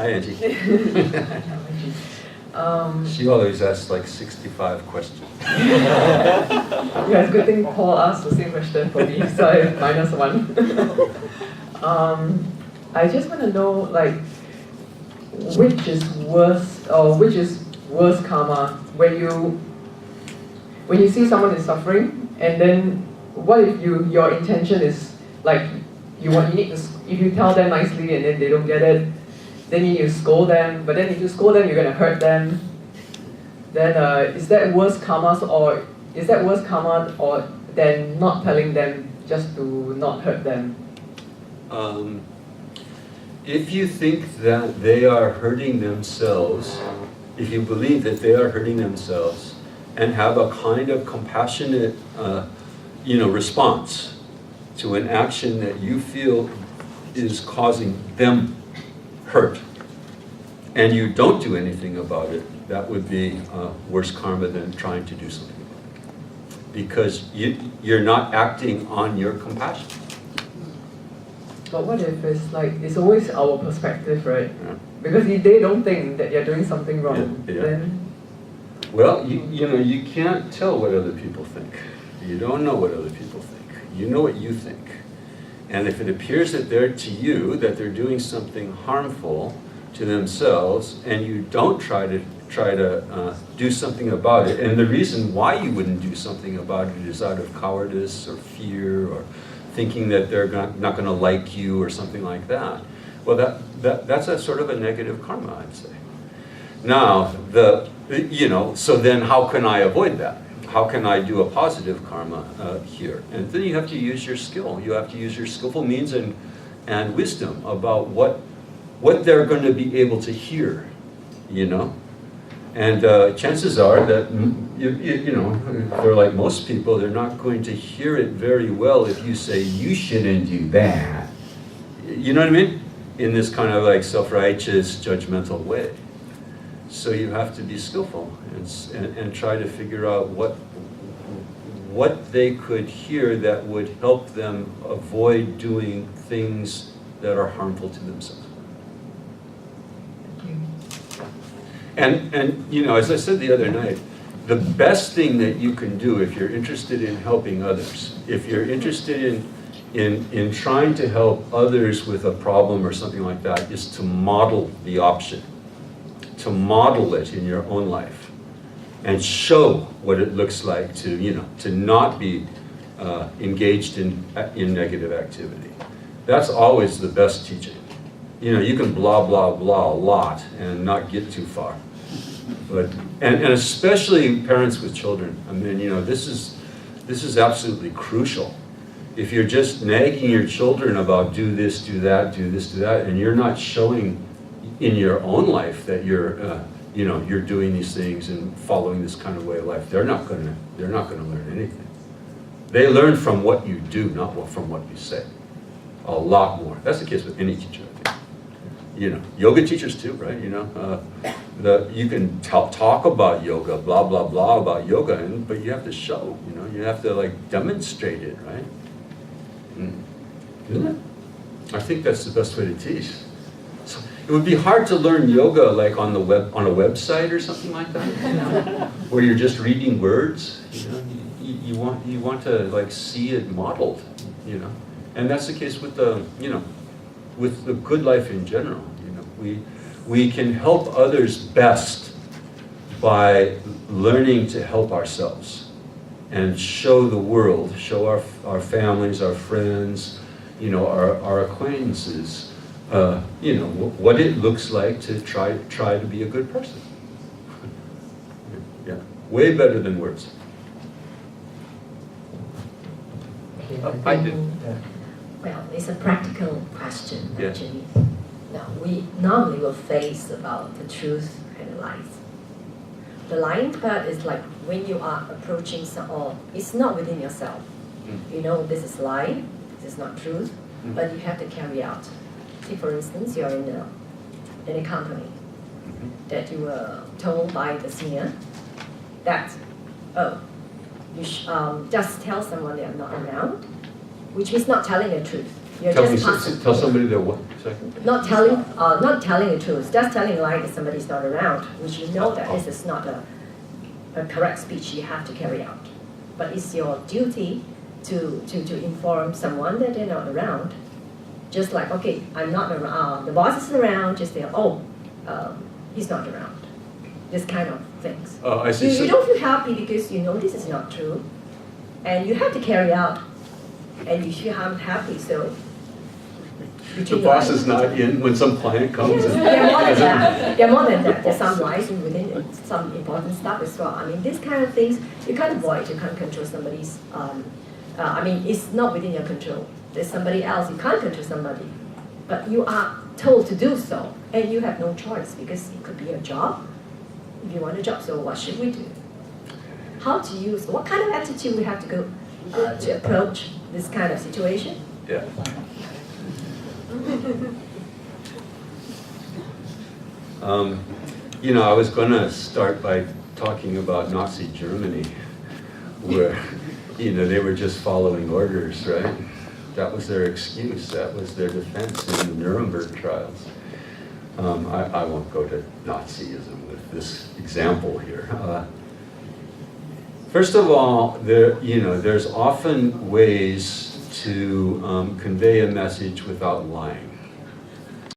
Hi, Angie. Um, She always asks like 65 questions. yeah, good thing Paul asked the same question for me, so I -1. I just want to know, like, which is worse karma, when you see someone is suffering, and then what if your intention is like you need to, if you tell them nicely and then they don't get it, then you scold them, but then if you scold them, you're gonna hurt them. Then is that worse karma, or than not telling them just to not hurt them? If you think that they are hurting themselves, if you believe that they are hurting themselves, and have a kind of compassionate, response to an action that you feel is causing them hurt, and you don't do anything about it, that would be worse karma than trying to do something about it. Because you're not acting on your compassion. But what if it's always our perspective, right? Yeah. Because if they don't think that you're doing something wrong, Yeah. then... Well, you can't tell what other people think. You don't know what other people think. You know what you think. And if it appears that they're doing something harmful to themselves, and you don't try to do something about it, and the reason why you wouldn't do something about it is out of cowardice or fear or thinking that they're not going to like you or something like that, well, that's a sort of a negative karma, I'd say. Now, so then how can I avoid that? How can I do a positive karma here? And then you have to use your skill. You have to use your skillful means and wisdom about what they're going to be able to hear, And chances are that, they're like most people, they're not going to hear it very well if you say, you shouldn't do that. You know what I mean? In this kind of like self-righteous, judgmental way. So you have to be skillful and try to figure out what they could hear that would help them avoid doing things that are harmful to themselves. And as I said the other night, the best thing that you can do if you're interested in helping others, if you're interested in trying to help others with a problem or something like that, is to model the option, to model it in your own life, and show what it looks like to not be engaged in negative activity. That's always the best teaching. You can blah, blah, blah a lot and not get too far. But, and especially parents with children, I mean, this is absolutely crucial. If you're just nagging your children about do this, do that, do this, do that, and you're not showing in your own life that you're doing these things and following this kind of way of life, they're not going to learn anything. They learn from what you do, not from what you say. A lot more. That's the case with any teacher, I think. Yoga teachers too, right? You can talk about yoga, blah, blah, blah about yoga, but you have to show, you have to demonstrate it, right? Isn't it? I think that's the best way to teach. So it would be hard to learn yoga on a website or something like that, where you're just reading words. You want to see it modeled, and that's the case with with the good life in general. We can help others best by learning to help ourselves and show the world, show our families, our friends, our acquaintances, what it looks like to try to be a good person. Yeah, way better than words. I did. Well, it's a practical question, Yeah. actually. Now, we normally will face about the truth and lies. The lying part is like when you are approaching or it's not within yourself. This is lie, this is not truth, but you have to carry out. See, for instance, you're in a company that you were told by the senior that, you just tell someone they are not around, which is not telling the truth. You're Tell just passing. tell somebody they're what? Sorry? Not telling the truth, just telling a lie that somebody's not around, which you know that this is not a correct speech you have to carry out. But it's your duty to inform someone that they're not around. Just like, okay, I'm not around, the boss isn't around, just say, he's not around. This kind of things. Oh, I see. You don't feel happy because you know this is not true. And you have to carry out, and you feel unhappy, so. The boss is not in when some client comes. Yes, they're more than that. They're more than that. There's some lies within some important stuff as well. I mean, this kind of things, you can't avoid, you can't control somebody's, it's not within your control. There's somebody else, you can't control somebody. But you are told to do so, and you have no choice because it could be your job. If you want a job, so what should we do? How to use, what kind of attitude we have to go to approach this kind of situation? Yeah. I was going to start by talking about Nazi Germany, where, they were just following orders, right? That was their excuse. That was their defense in the Nuremberg trials. I won't go to Nazism with this example here. First of all, there's often ways to convey a message without lying.